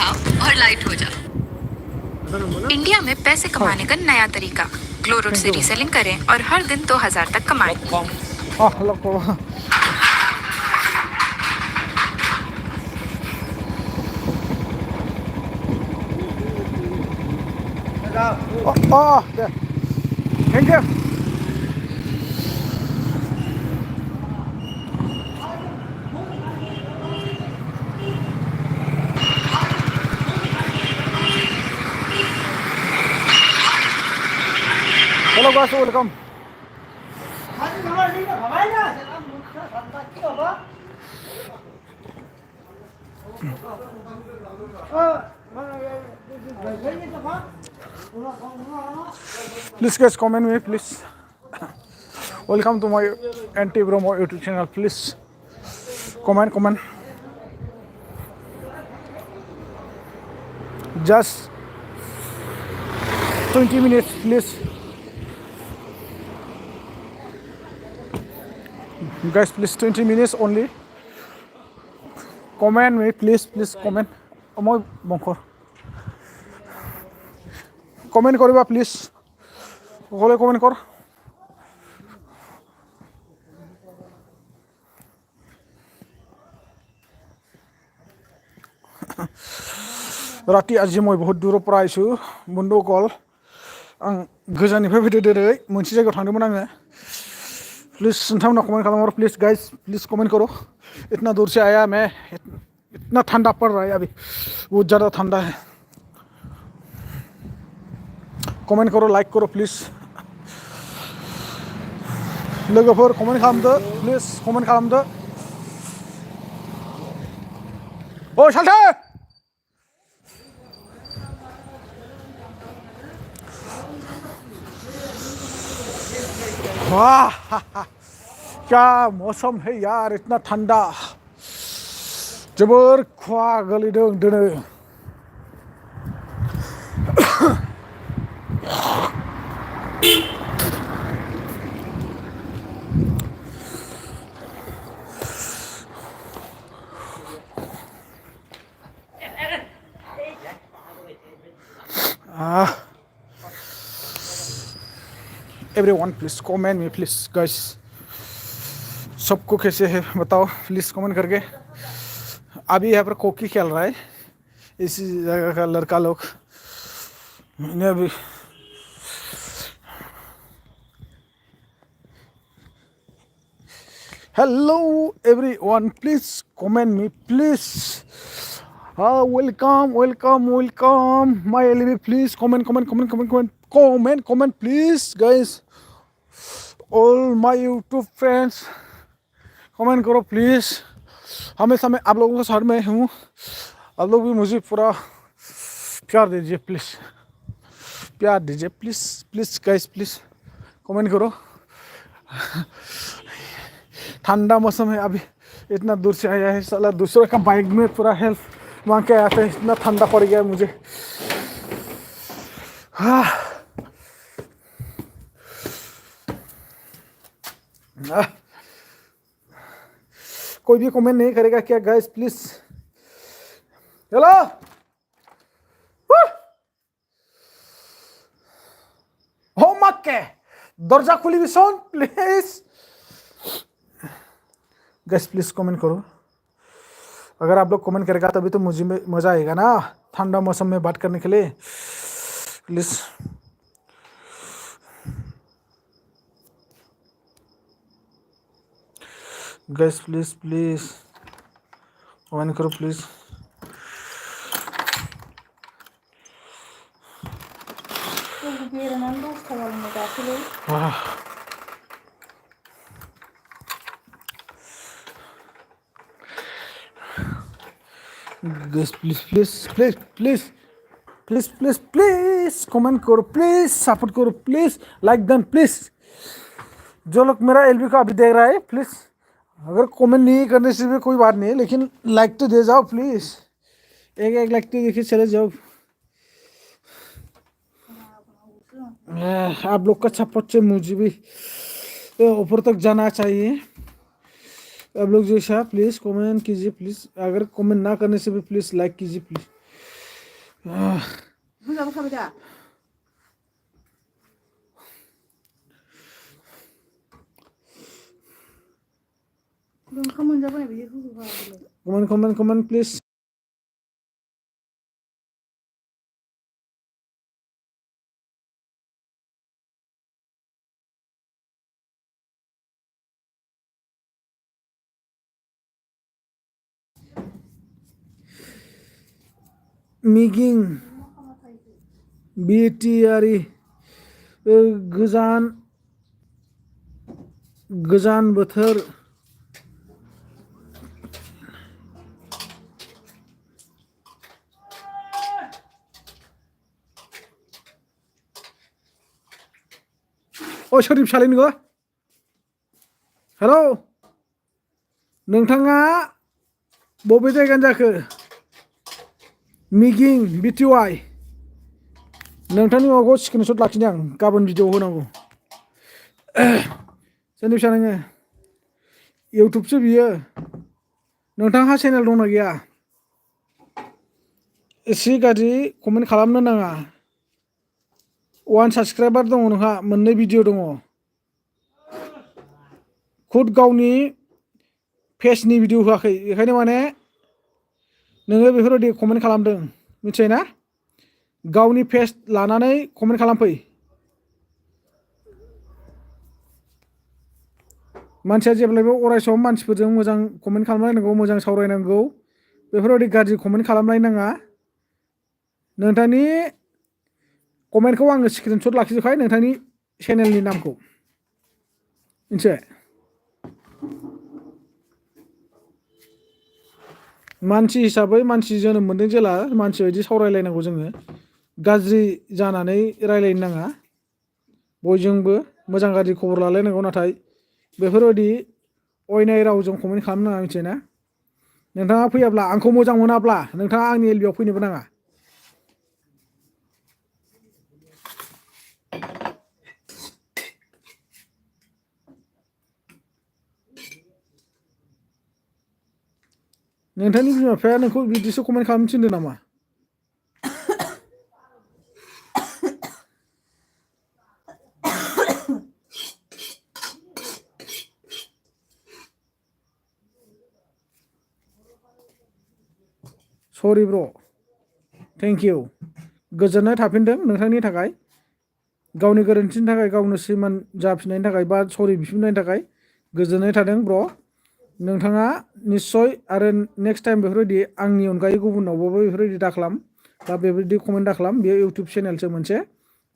खाओ और लाइट हो जाओ। इंडिया में पैसे कमाने का नया तरीका। ग्लो रूट से रीसेलिंग करें और हर दिन 2000 तक कमाएं। Yeah. Thank you. Hello guys, welcome. Please guys, comment me, please. Welcome to my anti-bromo YouTube channel. Please comment. Just 20 minutes, please. Guys, please 20 minutes only. Comment me, please comment. Moi bongkor. Comment koriba please. Hole comment kor. राति आज मैं बहुत दूर पर आइसु बंदो call आं गोजाननिफ्राय फैदो दिनै मोनसे जायगायाव थांदोंमोन आङो प्लीज नोंथांमोना कमेंट खालामो प्लीज गाइस प्लीज कमेंट करो इतना दूर से आया मैं इतना ठंडा पड़ रहा है अभी बहुत ज़्यादा ठंडा है कमेंट करो लाइक करो प्लीज लोगोफोर कमेंट खालामदो प्लीज कमेंट खालामदो ओ सालथे वाह क्या मौसम है यार इतना ठंडा जोबोर खुवा गोलैदों दिनै Everyone please comment me please guys सबको कैसे है बताओ प्लीज कमेंट करके अभी यहाँ पर कोकी खेल रहा है इसी जगह का लड़का लोग मैंने अभी hello everyone please comment me please welcome my LB please comment please guys all my YouTube friends comment करो प्लीज हमेशा मैं आप लोगों के साथ में हूँ आप लोग भी मुझे पूरा प्यार दीजिए प्लीज गाइस प्लीज कमेंट करो ठंडा मौसम है अभी इतना दूर से आया है साला दूसरे का बाइक में पूरा हेल्प मांग के आया था इतना ठंडा पड़ गया मुझे कोई भी कमेंट नहीं करेगा क्या गाइस प्लीज हेलो हो मक्के दरजा खुली भी सुन प्लीज गाइस प्लीज कमेंट करो अगर आप लोग कमेंट करेगा तभी तो मुझे मजा आएगा ना ठंडा मौसम में बात करने के लिए प्लीज गाइस प्लीज कमेंट करो प्लीज गाइस प्लीज कमेंट करो प्लीज सपोर्ट करो प्लीज लाइक देम प्लीज जो लोग मेरा एलबी को अभी देख रहा है प्लीज अगर कमेंट नहीं करने से भी कोई बात नहीं है लेकिन लाइक तो दे जाओ प्लीज एक लाइक तो देखिए चले जाओ आप लोग का सपोर्ट से मुझे भी ऊपर तक जाना चाहिए आप लोग जैसा प्लीज कमेंट कीजिए प्लीज अगर कमेंट ना करने से भी प्लीज लाइक कीजिए प्लीज मोजां खाबाय दा ओंखाम मोनजाबाय बिदि comment please. मिगिं बिटिआरि गोजान बोथोर सोर फिसालाय नोङो हेलौ नोंथाङा बबे जायगानि जाखो मिगिं बिटिवाइ नोंथांनि माबाखौ स्क्रिनशट लाखिनो आं गाबोन भिडिअ होनांगौ सोरनि फिसा नोङो इउटुबसो बियो नोंथांहा चेनेल दंना गैया एसे गाज्रि कमेन्ट खालामनो नाङा 1 साबस्क्राइबार दङ नोंहा 2 भिडिअ दङ खुद गावनि फेसनि भिडिअ होआखै बेखायनो माने नोङो बेफोरबायदि कमेन्ट खालामदों मिथिबाय ना गावनि फेस लानानै कमेन्ट खालामफै मानसिया जेब्लायबो अरायसम मानसिफोरजों मोजां कमेन्ट खालामलायनांगौ मोजां सावरायनांगौ बेफोरबायदि गाज्रि कमेन्ट खालामलायनाङा नोंथांनि कमेन्टखौ आङो स्क्रिनशट लाखिजोबखाय नोंथांनि चेनेलनि नामखौ मिथिबाय मानसि हिसाबै मानसि जोनोम मोनदों जेला मानसि बायदि सावरायलायनांगौ जोङो गाज्रि जानानै रायलायनो नाङा बयजोंबो मोजां गाज्रि खबर लालायनांगौ नाथाय बेफोरबायदि अयनाय रावजों कमेन्ट खालामनो नाङा मिथिबाय ना नोंथाङा फैयाब्ला आंखौ मोजां मोनाब्ला नोंथाङा आंनि एलबियाव फैनोबो नाङा नोंथांनि बिमा बिफाया नोंखौ बिदिसो कमेन्ट खालामनो थिनदों नामा सरि ब्र थेंक इउ गोजोननाय थाफिनदों नोंथांनि थाखाय गावनि गोरोन्थिनि थाखाय गावनो सिमान जाफिननायनि थाखाय बा सरि बिफिननायनि थाखाय गोजोननाय थादों ब्र नोंथाङा निस्सय आरो नेक्स्ट टाइम बेफोरबायदि आंनि अनगायै गुबुनावबो बेफोरबायदि दाखालाम बा बेबायदि कमेन्ट दाखालाम बेयो इउटुब चेनेलसो मोनसे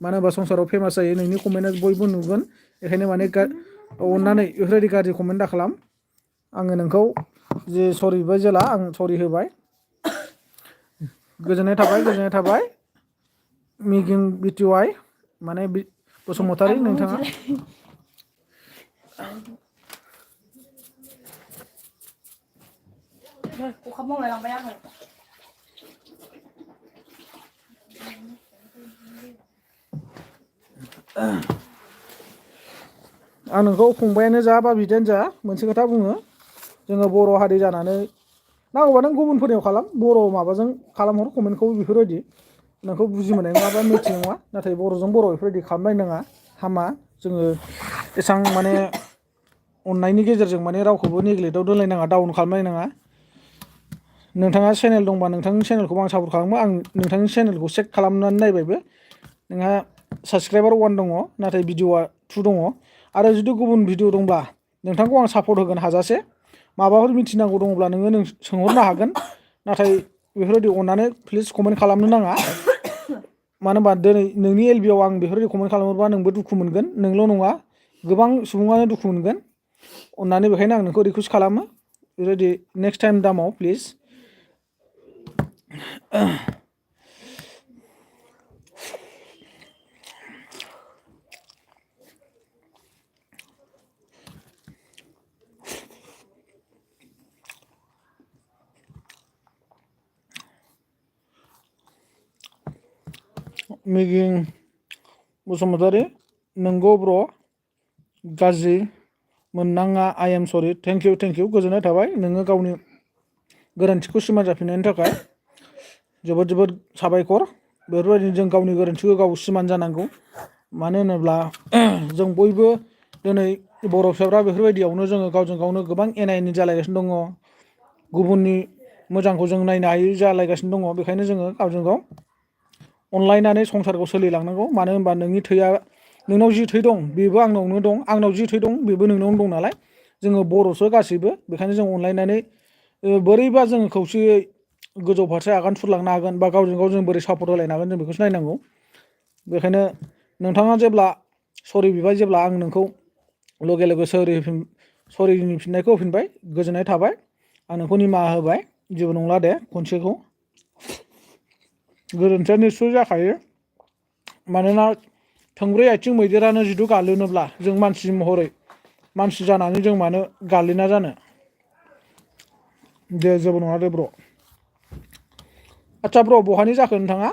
मानो होनबा संसाराव फेमास जायो नोंनि कमेन्टआ बयबो नुगोन बेखायनो माने अननानै बेफोरबायदि गाज्रि कमेन्ट दाखालाम आङो नोंखौ जे सरि बिबाय जेला आं सरि होबाय गोजोननाय थाबाय मिगिं बिटिवाइ माने बसुमतारी नोंथाङा अखा मावलाय लांबाय आङो आं नोंखौ फंबायानो जा बा बिदायानो जा मोनसे खोथा बुङो जोङो बर' हारि जानानै नांगौबा नों गुबुनफोरनियाव खालाम बर' माबाजों खालामहर कमेन्टखौ बेफोरबायदि नोंखौ बुजि मोननाय नङा बा मिथिनाय नङा नाथाय बर'जों बर' बेफोरबायदि खालामलायनो नाङा हामा जोङो एसेबां माने अननायनि गेजेरजों माने रावखौबो नेग्लेक्टआव दोनलायनाङा डाउन खालामलायनाङा नोंथाङा चेनेल दंबा नोंथांनि चेनेलखौबो आं सापर्ट खालामो आं नोंथांनि चेनेलखौ चेक खालामनानै नायबायबो नोंहा साबस्क्राइबार 1 दङ नाथाय भिडिअआ 2 दङ आरो जुदि गुबुन भिडिअ दंब्ला नोंथांखौ आं सापर्ट होगोन हाजासे माबाफोर मिथिनांगौ दङब्ला नोङो सोंहरनो हागोन नाथाय बेफोरबायदि अननानै प्लिज कमेन्ट खालामनो नाङा मानो होनबा दिनै नोंनि एलबियाव आं बेफोरबायदि कमेन्ट खालामोबा नोंबो दुखु मोनगोन नोंल' नङा गोबां सुबुङानो दुखु मोनगोन अननानै बेखायनो आं नोंखौ रिकुवेस्ट खालामो बेबायदि नेक्स्ट टाइम दामाव प्लिज मिगिं बसुमतारी नंगौ ब्र गाज्रि मोननाङा आइ एम सरि थेंक इउ गोजोननाय थाबाय नोङो गावनि गोरोन्थिखौ सिमान जाफिननायनि थाखाय जोबोद जोबोद साबायखर बेफोरबायदिनो जों गावनि गोरोन्थिखौ गाव सिमान जानांगौ मानो होनोब्ला जों बयबो दिनै बर' फिसाफ्रा बेफोरबायदियावनो जोङो गावजों गावनो गोबां एना एनि जालायगासिनो दङ गुबुननि मोजांखौ जों नायनो हायै जालायगासिनो दङ बेखायनो जोङो गावजों गाव अनलायनानै संसारखौ सोलिलांनांगौ मानो होनबा नोंनि थैया नोंनाव जि थै दं बेबो आंनावनो दं आंनाव जि थै दं बेबो नोंनावनो दं नालाय जोङो बर'सो गासैबो बेखायनो जों अनलायनानै बोरैबा जोङो खौसेयै गोजौ फारसे आगान सुरलांनो हागोन बा गावजों गाव जों बोरै सापर्ट होलायनो हागोन जों बेखौसो नायनांगौ बेखायनो नोंथाङा जेब्ला सरि बिबाय जेब्ला आं नोंखौ लगे लगे सरिनि फिननायखौ होफिनबाय गोजोननाय थाबाय आं नोंखौ निमाहा होबाय जेबो नंला दे खनसेखौ गोरोन्थिया निस्सय जाखायो मानोना थोंब्रै आथिं मैदेरानो जुदि गाल्लोनोब्ला जों मानसि महरै मानसि जानानै जों मानो गाल्लिना जानो दे जेबो नङा दे ब्र' आदसा ब्र' बहानि जाखो नोंथाङा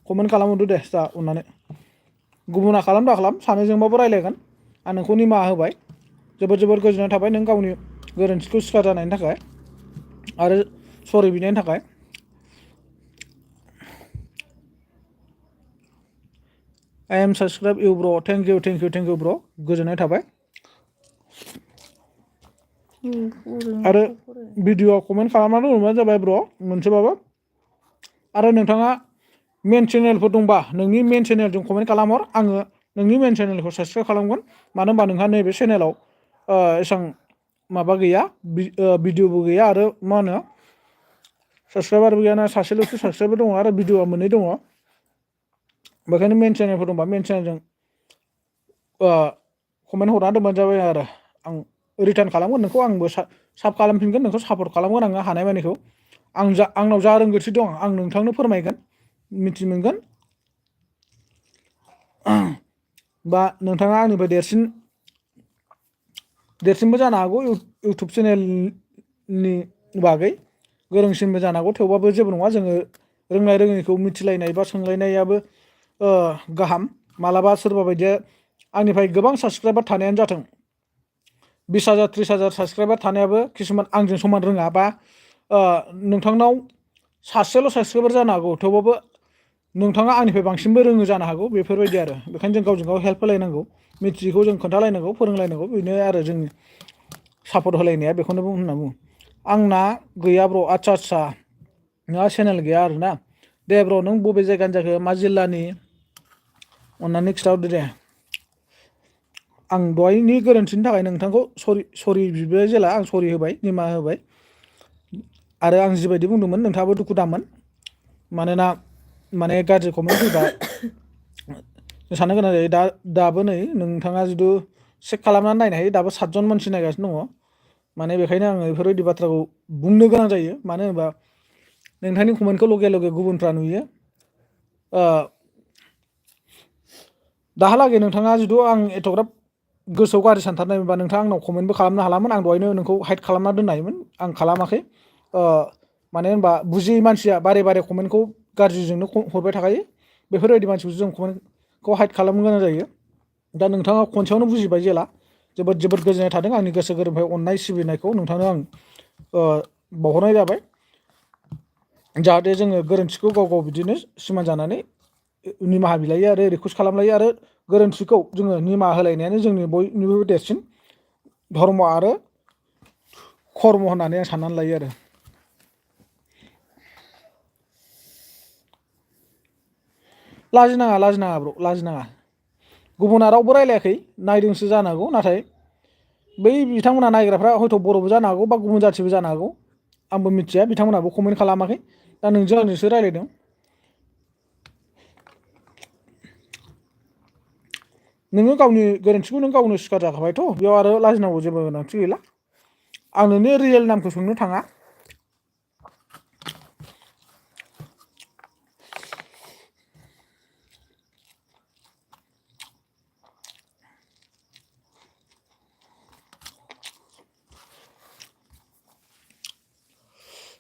कमेन्ट खालामहरदो दे जा अननानै गुबुना खालाम दा खालाम सानैजोंबाबो रायलायगोन आं नोंखौ निमाहा होबाय जोबोद जोबोद गोजोननाय थाबाय नों गावनि गोरोन्थिखौ स्वीकार जानायनि थाखाय आरो सरि बिनायनि थाखाय I am subscribe you bro thank you bro गोजोननाय थाबाय आरो भिडिअ'आव कमेन्ट खालामनानै होबानो जाबाय ब्र' मोनसेबाबो आरो नोंथाङा मेन चेनेलफोर दंबा नोंनि मेन चेनेलजों कमेन्ट खालामहर आङो नोंनि मेन चेनेलखौ साबसक्राइब खालामगोन मानो होनबा नोंहा नैबे चेनेलाव एसेबां माबा गैया भिडिअ'बो गैया आरो मा होनो साबसक्राइबारबो गैयाना सासेल'सो साबसक्राइबार दङ आरो भिडिअ'आ मोननै दङ बेखायनो मेन चेनेलफोर दंबा मेन चेनेलजों कमेन्ट हरना दोनबानो जाबाय आरो आं रिटार्न खालामगोन नोंखौ आंबो साब खालामफिनगोन नोंखौ सापर्ट खालामगोन आङो हानाय मानिखौ आंनाव जा रोंगौथि दं आं नोंथांनो फोरमायगोन मिथि मोनगोन बा नोंथाङा आंनिफ्राय देरसिनबो जानो हागौ इउटुब चेनेलनि बागै गोरोंसिनबो जानो हागौ थेवबाबो जेबो नङा जोङो रोंनाय रोङैखौ मिथिलायनाय बा सोंलायनायाबो गाहाम मालाबा सोरबा बायदिया आंनिफ्राय गोबां साबसक्राइबार थानायानो जाथों 20,000 30,000 साबसक्राइबार थानायाबो किसुमान आंजों समान रोङा बा नोंथांनाव सासेल' साबसक्राइबार जानो हागौ थेवबाबो नोंथाङा आंनिफ्राय बांसिनबो रोङो जानो हागौ बेफोरबायदि आरो बेखायनो जों गावजों गाव हेल्प होलायनांगौ मिथियैखौ जों खोन्थालायनांगौ फोरोंलायनांगौ बेनो आरो जोंनि सापर्ट होलायनाया बेखौनो होनना बुङो आंना गैया ब्र' आदसा नोंहा चेनेल गैया आरोना दे ब्र' नों बबे जायगानि जाखो मा जिल्लानि अननानै खिथाहरदो दे आं दहायनि गोरोन्थिनि थाखाय नोंथांखौ सरि बिबाय जेला आं सरि होबाय निमाहा होबाय आरो आं जिबायदि बुंदोंमोन नोंथाङाबो दुखु दामोन मानोना माने गाज्रि कमेन्ट फैबा साननो गोनां जायो दाबो नै नोंथाङा जुदि चेक खालामनानै नायनो हायो दाबो 7 जन मानसि नायगासिनो दङ माने बेखायनो आङो बेफोरबायदि बाथ्राखौ बुंनो गोनां जायो मानो होनोबा नोंथांनि कमेन्टखौ लगे लगे गुबुनफ्रा नुयो दाहालागै नोंथाङा जुदि आं एथ'ग्राब गोसोआव गाज्रि सानथारनायमोनबा नोंथाङा आंनाव कमेन्टबो खालामनो हालामोन आं दहायनो नोंखौ हाइड खालामना दोननायमोन आं खालामाखै मानो होनबा बुजियै मानसिया बारे बारे कमेन्टखौ गाज्रिजोंनो हरबाय थाखायो बेफोरबायदि मानसिखौ जों कमेन्टखौ हाइड खालामनो गोनां जायो दा नोंथाङा खनसेयावनो बुजिबाय जेला जोबोद जोबोद गोजोननाय थादों आंनि गोसो गोरबोनिफ्राय अननाय सिबिनायखौ नोंथांनो आं बावहरनाय जाबाय जाहाथे जोङो गोरोन्थिखौ गाव गाव बिदिनो सिमान जानानै निमाहा बिलायो आरो रिकुवेस्ट खालामलायो आरो गोरोन्थिखौ जोङो निमाहा होलायनायानो जोंनि बयनिबो देरसिन धर्म आरो खर्म होननानै आं साननानै लायो आरो लाजिनाङा ब्र' लाजिनाङा गुबुना रावबो रायलायाखै नायदोंसो जानो हागौ नाथाय बै बिथांमोना नायग्राफ्रा हयथ' बर'बो जानो हागौ बा गुबुन जाथिबो जानो हागौ आंबो मिथिया बिथांमोनाबो कमेन्ट खालामाखै दा नोंजों आंजोंसो रायलायदों नोङो गावनि गोरोन्थिखौ नों गावनो स्वीकार जाखाबायथ' बेयाव आरो लाजिनांगौ जेबो गोनांथि गैला आं नोंनि रियेल नामखौ सोंनो थाङा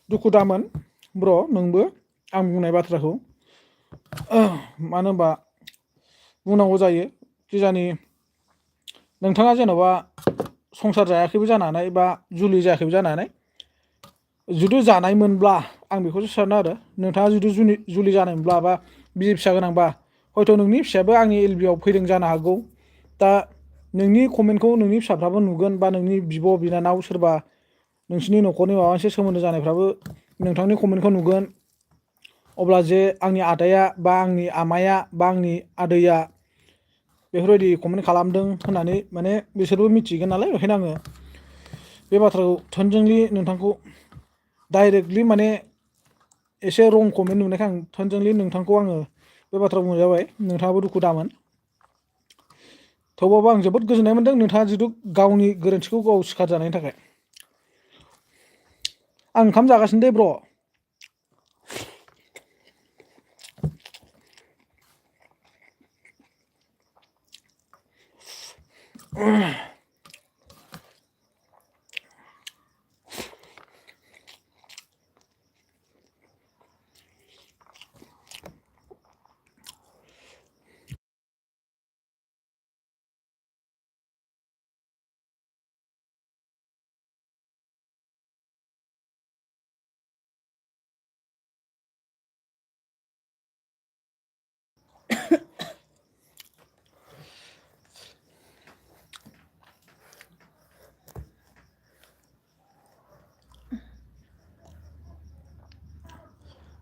दुखु दामोन ब्र' नोंबो आं बुंनाय बाथ्राखौ मानो होनबा बुंनांगौ जायो किजानि नोंथाङा जेन'बा संसार जायाखैबो जानो हानाय बा जुलि जायाखैबो जानो हानाय जुदि जानायमोनब्ला आं बेखौसो सानो आरो नोंथाङा जुदि जुलि जानायमोनब्ला बा बिसि फिसा गोनांबा हयथ' नोंनि फिसायाबो आंनि एलबिआव फैदों जानो हागौ दा नोंनि कमेन्टखौ नोंनि फिसाफ्राबो नुगोन बा नोंनि बिब' बिनानाव सोरबा नोंसिनि न'खरनि माबा मोनसे सोमोन्दो जानायफ्राबो नोंथांनि कमेन्टखौ नुगोन अब्ला जे आंनि आदाया बा आंनि आमाया बा आंनि आदैया बेफोरबायदि कमेन्ट खालामदों होननानै माने बिसोरबो मिथिगोन नालाय बेखायनो आङो बे बाथ्राखौ थोंजोंलि नोंथांखौ डाइरेक्टलि माने एसे रं कमेन्ट नुनायखाय आं थोंजोंलि नोंथांखौ आङो बे बाथ्राखौ बुंनाय जाबाय नोंथाङाबो दुखु दामोन थेवबाबो आं जोबोद गोजोननाय मोनदों नोंथाङा जिथु गावनि गोरोन्थिखौ गाव सिखार जानायनि थाखाय आं ओंखाम जागासिनो दे ब्र'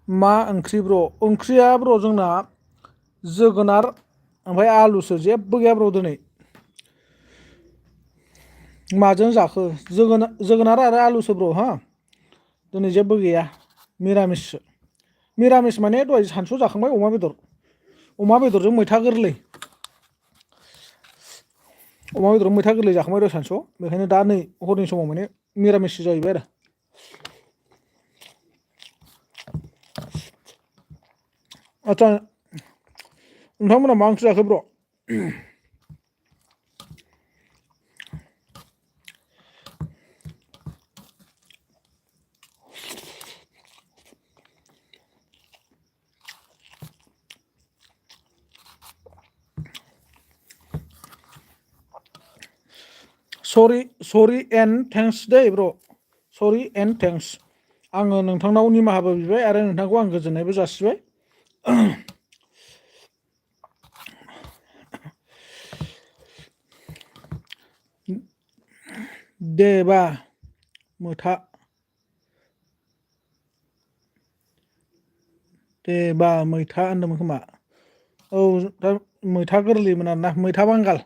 मा ओंख्रि ब्र' ओंख्रिया ब्र' जोंना जोगोनार ओमफ्राय आलुसो जेबो गैया ब्र' दिनै माजों जाखो जोगोनार आरो आलुसो ब्र' हा दिनै जेबो गैया मिरामिस माने दहाय सानसुआव जाखांबाय अमा बेदरजों मैथा गोरलै जाखांबाय दहाय सानसुआव बेखायनो दा नै हरनि समाव माने मिरामिससो जाहैबाय आरो आदसा नोंथांमोना मा ओंख्रि जाखो ब्र' सरि एन्ड थेंक्स दै ब्र' सरि एन्ड थेंक्स आङो नोंथांनाव निमाहाबो बिबाय आरो नोंथांखौ आं गोजोननायबो जासिबाय देबा मैथा होनदोंमोन खोमा औ दा मैथा गोरलैमोन आरोना मैथा बांगाल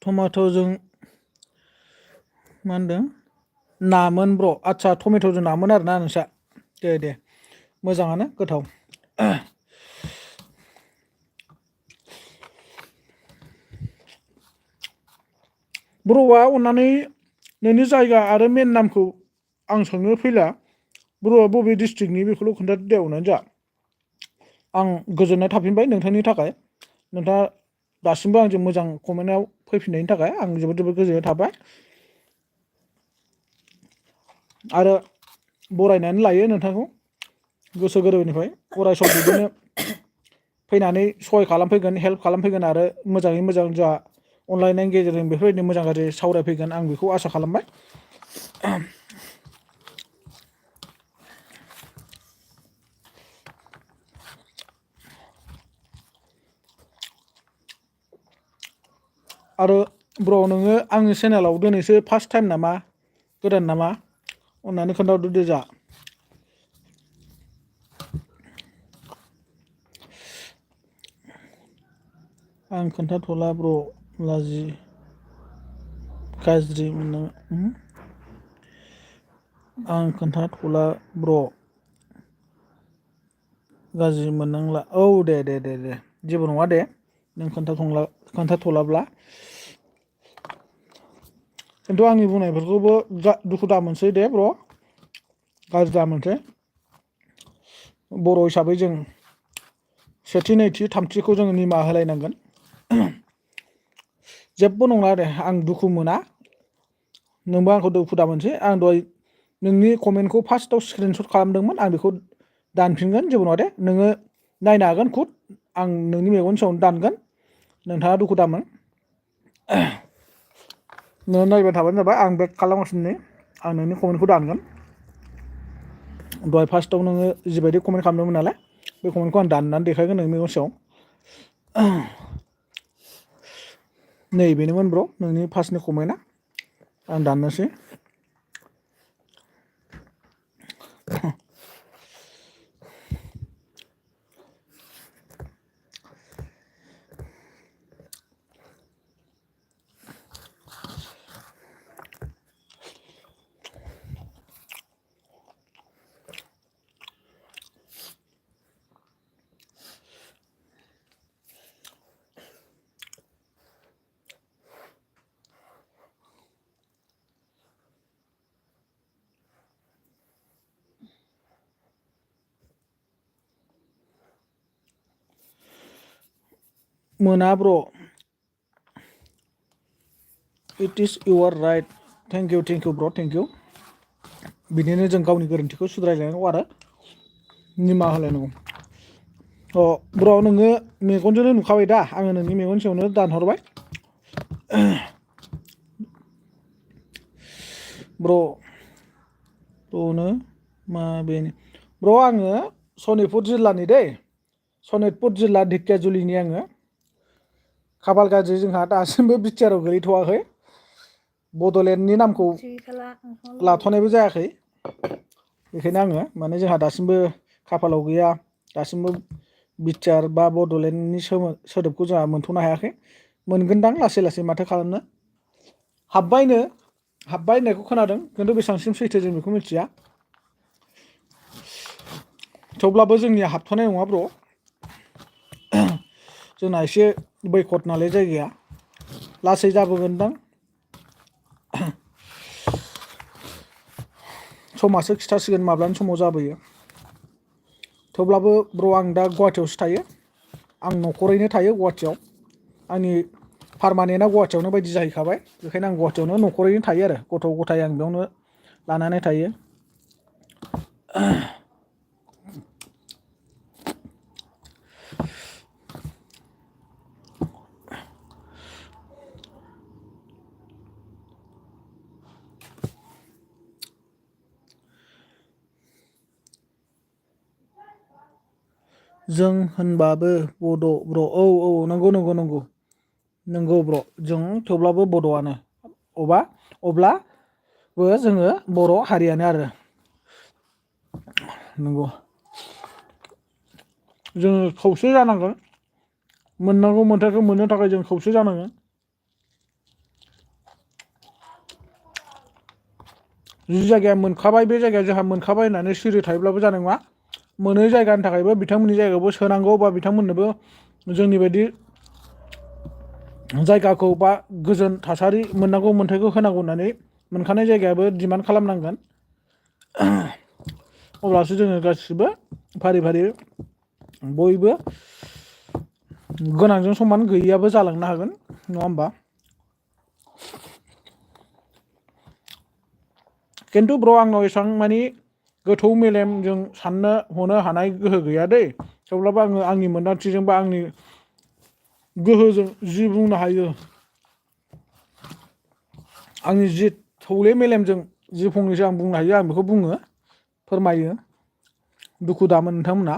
टमाट'जों मा होनदों नामोन ब्र' आदसा टमेट'जों नामोन आरोना नोंस्रा दे मोजाङानो गोथाव ब्र'आ अननानै नोंनि जायगा आरो मेन नामखौ आं सोंनो फैला ब्र'आ बबे डिस्ट्रिक्टनि बेखौल' खोन्थादो दे अननानै जा आं गोजोननाय थाफिनबाय नोंथांनि थाखाय नोंथाङा दासिमबो आंजों मोजां कमेन्टआव फैफिननायनि थाखाय आं जोबोद गोजोननाय थाबाय आरो बरायनानै लायो नोंथांखौ गोसो गोरबोनिफ्राय अराय सम बिदिनो फैनानै सहाय खालामफैगोन हेल्प खालामफैगोन आरो मोजाङै मोजां जोंहा अनलायनायनि गेजेरजों बेफोरबायदिनो मोजां गाज्रि सावरायफैगोन आं बेखौ आसा खालामबाय आरो ब्र' नोङो आंनि चेनेलाव दिनैसो फार्स्ट टाइम नामा गोदान नामा अननानै खोन्थाहरदो दे जा आं खोन्थाथ'ला ब्र' गाज्रि मोननाङा आं खोन्थाथ'ला ब्र' गाज्रि मोननांला औ दे जेबो नङा दे नों खोन्थाथ'लाब्ला खिन्थु आंनि बुंनायफोरखौबो दुखु दामोनसै दे ब्र' गाज्रि दामोनसै बर' हिसाबै जों सेथि नैथि थामथिखौ जोङो निमाहा होलायनांगोन जेबो नङा दे आं दुखु मोना नोंबो आंखौ दुखु दामोनसै आं दहाय नोंनि कमेन्टखौ फार्स्टआव स्क्रिनशट खालामदोंमोन आं बेखौ दानफिनगोन जेबो नङा दे नोङो नायनो हागोन खुद आं नोंनि मेगननि सायावनो दानगोन नोंथाङा दुखु दामोन नों नायबाय थाबानो जाबाय आं बेक खालामगासिनो आं नोंनि कमेन्टखौ दानगोन दहाय फार्स्टआव नोङो जिबायदि कमेन्ट खालामदोंमोन नालाय बे कमेन्टखौ आं दाननानै देखायगोन नोंनि मेगन सिगाङाव नै बेनोमोन ब्र नोंनि फार्स्टनि कमेन्टआ आं दाननोसै मोना bro it is your right thank you bro thank you बिदिनो जों गावनि गोरोन्थिखौ सुद्रायलायनांगौ आरो निमाहा होलायनांगौ अ ब्र नोङो मेगनजोंनो नुखाबाय दा आङो नोंनि मेगन सिगाङावनो दानहरबाय ब्र'नो मा बेनो ब्र आङो सनितपुर जिल्लानि दै सनितपुर जिल्ला ढेकियाजुलिनि आङो खाफाल गाज्रि जोंहा दासिमबो बिटिआरआव गोलैथ'वाखै बड'लेण्डनि नामखौ लाथ'नायबो जायाखै बेखायनो आङो माने जोंहा दासिमबो खाफालाव गैया दासिमबो बिटिआर बा बड'लेण्डनि सोदोबखौ जोंहा मोनथ'नो हायाखै मोनगोनदां लासै लासै माथो खालामनो हाब्बाय होननायखौ खोनादों खिन्थु बेसेबांसिम सैथो जों बेखौ मिथिया थेवब्लाबो जोंनिया हाबथ'नाय नङा ब्र जोंना एसे बैकट नालाय जायगाया लासै जाबोगोनदां समासो खिथासिगोन माब्लानि समाव जाबोयो थेवब्लाबो ब्र आं दा गुवाहाटियावसो थायो आं न'खरैनो थायो गुवाहाटियाव आंनि पारमानेन्टआ गुवाहाटियावनो बायदि जाहैखाबाय बेखायनो आं गुवाहाटियावनो न'खरैनो थायो आरो गथ' गथाय आं बेयावनो लानानै थायो जों होनबाबो बड' ब्र औ नंगौ ब्र जों थेवब्लाबो बड'आनो अब्लाबो जोङो बर' हारियानो आरो नंगौ जोङो खौसे जानांगोन मोननांगौ मोन्थायखौ मोननो थाखाय जों खौसे जानांगोन जि जायगाया मोनखाबाय बे जायगाया जोंहा मोनखाबाय होननानै सिरि थायोब्लाबो जानाय नङा मोनै जायगानि थाखायबो बिथांमोननि जायगायावबो सोनांगौ बा बिथांमोननोबो जोंनि बायदि जायगाखौ बा गोजोन थासारि मोननांगौ मोन्थायखौ होनांगौ होननानै मोनखानाय जायगायाबो डिमान्ड खालामनांगोन अब्लासो जोङो गासिबो फारि फारि बयबो गोनांजों समान गैयैयाबो जालांनो हागोन नङा होमबा खिन्थु ब्र आंनाव एसेबां मानि गोथौ मेलेमजों साननो हनो हानाय गोहो गैया दै थेवब्लाबो आङो आंनि मोन्दांथिजों बा आंनि गोहोजों जि बुंनो हायो आंनि जि थौले मेलेमजों जि फंनैसो आं बुंनो हायो आं बेखौ बुङो फोरमायो दुखु दामोन नोंथांमोना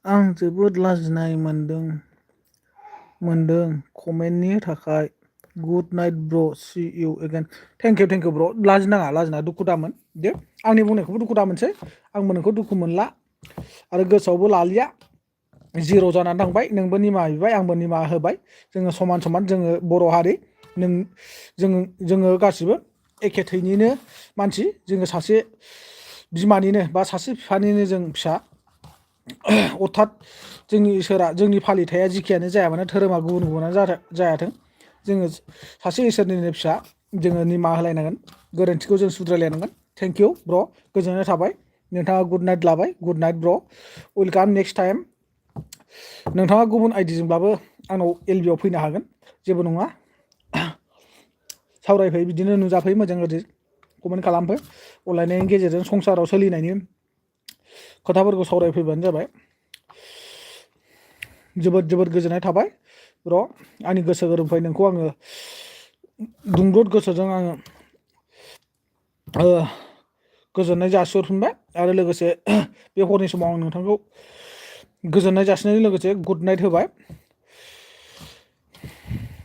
आं जोबोद लाजिनाय मोनदों कमेन्टनि थाखाय गुड नाइट ब्र सि इउ एगेन थेंक इउ ब्र लाजिनाङा दुखु दामोन दे आंनि बुंनायखौबो दुखु दामोनसै आंबो नोंखौ दुखु मोनला आरो गोसोआवबो लालिया जिर' जानानै थांबाय नोंबो निमाहा बिबाय आंबो निमाहा होबाय जोङो समान समान जोङो बर' हारि जोङो गासिबो एखे थैनिनो मानसि जोङो सासे बिमानिनो बा सासे बिफानिनो जों फिसा अर्थात जोंनि इसोरा जोंनि फालिथाया जिखियानो जाया मानो धोरोमा गुबुन गुबुनानो जायाथों जोङो सासे इसोरनिनो फिसा जोङो निमाहा होलायनांगोन गोरोन्थिखौ जों सुद्रायलायनांगोन थेंक इउ ब्र गोजोननाय थाबाय नोंथाङा गुड नाइट लाबाय गुड नाइट ब्र वेलकाम नेक्स्ट टाइम नोंथाङा गुबुन आइडिजोंब्लाबो आंनाव एलबिआव फैनो हागोन जेबो नङा सावरायफै बिदिनो नुजाफै मोजां गाज्रि कमेन्ट खालामफै अनलायनायनि गेजेरजों संसाराव सोलिनायनि खोथाफोरखौ सावरायफैबानो जाबाय जोबोद जोबोद गोजोननाय थाबाय ब्र आंनि गोसो गोरबोनिफ्राय नोंखौ आङो दुंब्रुद गोसोजों आङो गोजोननाय जासिहरफिनबाय आरो लोगोसे बे हरनि समाव आं नोंथांखौ गोजोननाय जासिनायजों लोगोसे गुड नाइट होबाय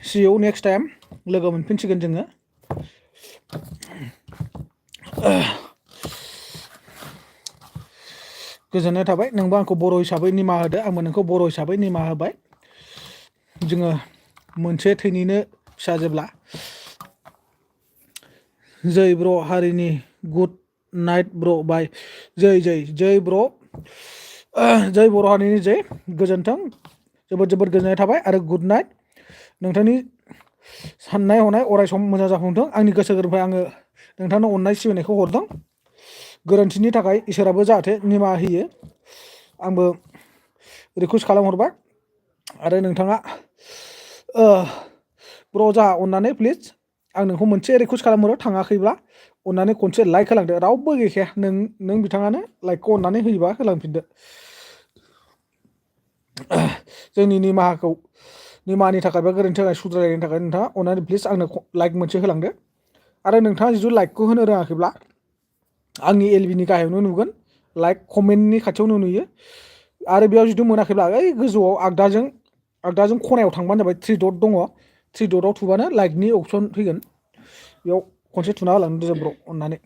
सि इउ नेक्स्ट टाइम लोगो मोनफिनसिगोन जोङो गोजोननाय थाबाय नोंबो आंखौ बर' हिसाबै निमाहा होदो आंबो नोंखौ बर' हिसाबै निमाहा होबाय जोङो मोनसे थैनिनो फिसा जेब्ला जै ब्र हारिनि गुड नाइट ब्र बाय जै ब्र जै बर' हारिनि जै गोजोन्थों जोबोद जोबोद गोजोननाय थाबाय आरो गुड नाइट नोंथांनि साननाय हनाय अराय सम मोजां जाफुंथों आंनि गोसो गोरबोनिफ्राय आङो नोंथांनो अननाय सिबिनायखौ हरदों गोरोन्थिनि थाखाय इसोराबो जाहाथे निमाहा होयो आंबो रिकुवेस्ट खालामहरबाय आरो नोंथाङा ब्र जाहा अननानै प्लिज आं नोंखौ मोनसे रिकुवेस्ट खालामहरो थाङाखैब्ला अननानै खनसे लाइक होलांदो रावबो गैखाया नों बिथाङानो लाइकखौ अननानै होयोबा होलांफिनदो जोंनि निमाहानि थाखाय बा गोरोन्थि थाखाय सुद्रायनायनि थाखाय नोंथाङा अननानै प्लिज आंनो लाइक मोनसे होलांदो आरो नोंथाङा जुदि लाइकखौ होनो रोङाखैब्ला आंनि एलबिनि गाहायावनो नुगोन लाइक कमेन्टनि खाथियावनो नुयो आरो बेयाव जुदि मोनाखैब्ला ओइ गोजौआव आगदाजों खनायाव थांबानो जाबाय थ्रि डट दङ थ्रि डटआव थुबानो लाइकनि अपसन फैगोन बेयाव खनसे थुना होलांदो जों ब्र अननानै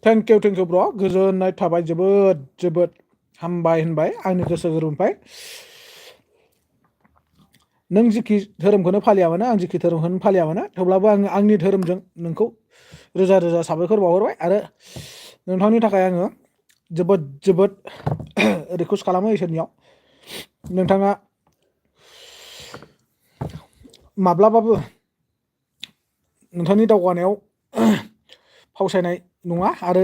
थेंक इउ ब्र गोजोननाय थाबाय जोबोद जोबोद हामबाय होनबाय आंनि गोसो गोरबोनिफ्राय नों जिखि धोरोमखौनो फालिया मानो आं जिखि धोरोमखौनो फालिया मानो थेवब्लाबो आङो आंनि धोरोमजों नोंखौ रोजा रोजा साबायखर बावहरबाय आरो नोंथांनि थाखाय आङो जोबोद जोबोद रिकुवेस्ट खालामो इसोरनियाव नोंथाङा माब्लाबाबो नोंथांनि दावगानायाव फावसायनाय नङा आरो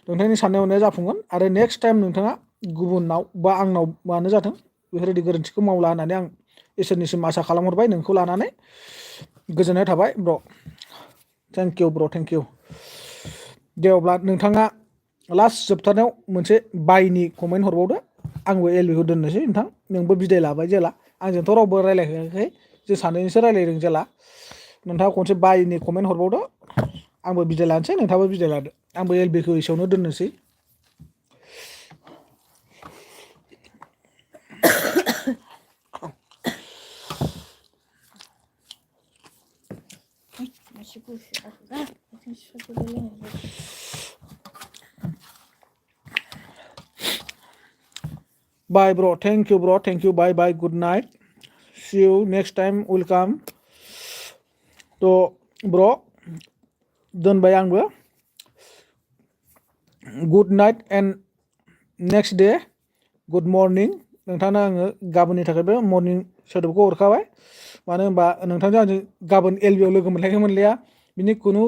नोंथांनि साननाय हनाया जाफुंगोन आरो नेक्स्ट टाइम नोंथाङा गुबुनाव बा आंनाव मानो जाथों बेफोरबायदि गोरोन्थिखौ मावला होननानै आं इसोरनिसिम आसा खालामहरबाय नोंखौ लानानै गोजोननाय थाबाय ब्र thank you bro thank U दे अब्ला नोंथाङा लास्ट जोबथारनायाव मोनसे बायनि कमेन्ट हरबावदो आंबो एलबिखौ दोननोसै नोंथां नोंबो बिदाय लाबाय जेला आंजोंथ' रावबो रायलायखायाखै जों सानैजोंसो रायलायदों जेला नोंथाङा खनसे बायनि कमेन्ट हरबावदो आंबो बिदाय लानोसै नोंथाङाबो बिदाय लादो आंबो एलबिखौ एसेयावनो दोननोसै Bye bro, thank you bro, thank you, bye bye, good night, see you next time, welcome to bro दोनबाय आंबो good night and next day good morning नोंथांनो आङो गाबोननि थाखायबो मर्निं सोदोबखौ हरखाबाय मानो होनबा नोंथांजों आंजों गाबोन एलबिआव लोगो मोनलायगोन मोनलाया बिनि खुनु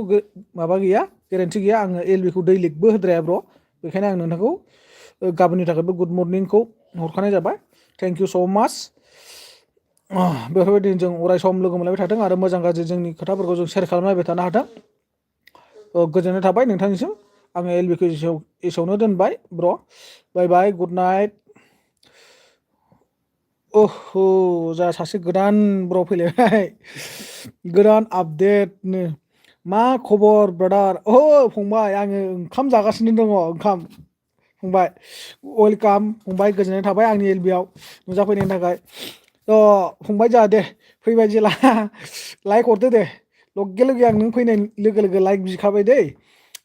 माबा गैया गेरेन्थि गैया आङो एलबिखौ दैलिगबो होद्राया ब्र बेखायनो आं नोंथांखौ गाबोननि थाखायबो गुड मर्निंखौ हरखानाय जाबाय थेंक इउ स' माच बेफोरबायदिनो जों अराय सम लोगो मोनलायबाय थाथों आरो मोजां गाज्रि जोंनि खोथाफोरखौ जों शेयार खालामलायबाय थानो हाथों गोजोननाय थाबाय नोंथांनिसिम आङो एलबिखौ एसेयावनो दोनबाय ब्र बाय बाय गुड नाइट जा सासे गोदान ब्र फैलायबाय गोदान आपडेटनो मा खबर ब्रादार फंबाय आङो ओंखाम जागासिनो दङ ओंखाम फंबाय वेलकाम फंबाय गोजोननाय थाबाय आंनि एलबिआव नुजाफैनायनि थाखाय फंबाय जा दे फैबाय जेला लाइक हरदो दे लगे लगे आं नों फैनाय लोगो लोगो लाइक बिखाबाय दै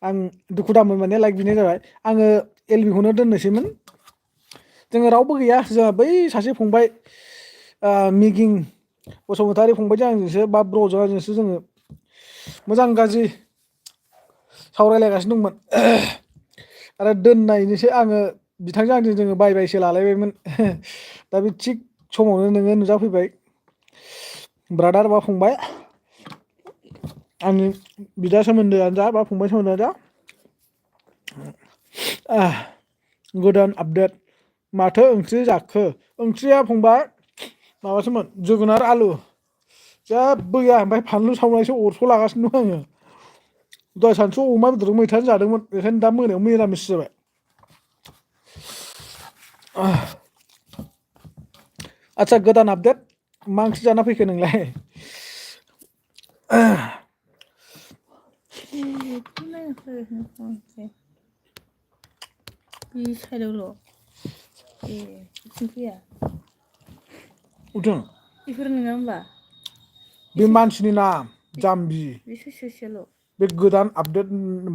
आं दुखु दामोन माने लाइक बिनाय जाबाय आङो एलबिखौनो दोननोसैमोन जोङो रावबो गैया जोंहा बै सासे फंबाय मिगिं बसुमतारी फंबायजों आंजोंसो बा ब्र'जों आंजोंसो जोङो मोजां गाज्रि सावरायलायगासिनो दंमोन आरो दोननायनिसो आङो बिथांजों आंजों जोङो बाय बायसो लालायबायमोन दा बे थिग समावनो नोङो नुजाफैबाय ब्रादार बा फंबाय आंनि बिदा सोमोन्दोआनो जा बा फंबाय सोमोन्दोआनो जा गोदान आपडेट माथो ओंख्रि जाखो ओंख्रिया फंबाय माबासोमोन जोगोनार आलु जेबो गैया ओमफ्राय फानलु सावनायसो अरस' लागासिनो दं आङो दहाय सानसुआव अमा बेदरजों मैथाजों जादोंमोन बेखायनो दा मोनायाव मिरामिस जाबाय आदसा गोदान आपडेट मा ओंख्रि जाना फैखो नोंलाय बे साइडआवल' ए बिथिं फैया उथों बेफोर नङा होमबा बे मानसिनि नाम जाम्बि बे ससेल' बे गोदान आपडेट